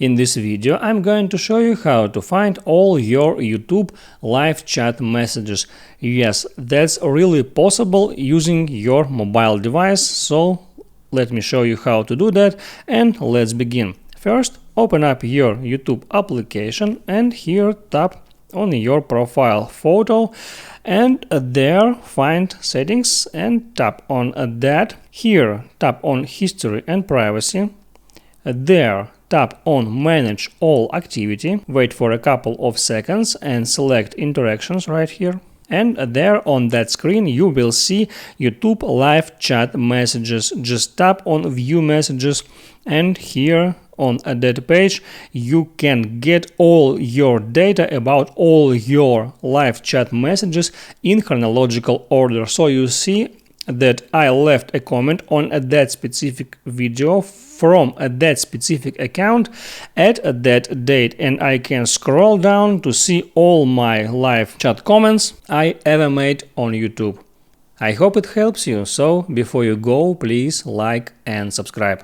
In this video, I'm going to show you how to find all your YouTube live chat messages. Yes, that's really possible using your mobile device, so let me show you how to do that, and let's begin. First, open up your YouTube application and here tap on your profile photo, and there find settings and tap on that. Here tap on history and privacy. There tap on manage all activity, wait for a couple of seconds and select interactions right here. And there on that screen you will see YouTube live chat messages. Just tap on view messages, and here on that page you can get all your data about all your live chat messages in chronological order. So you see that I left a comment on that specific video from that specific account at that date, and I can scroll down to see all my live chat comments I ever made on YouTube. I hope it helps you, so before you go, please like and subscribe.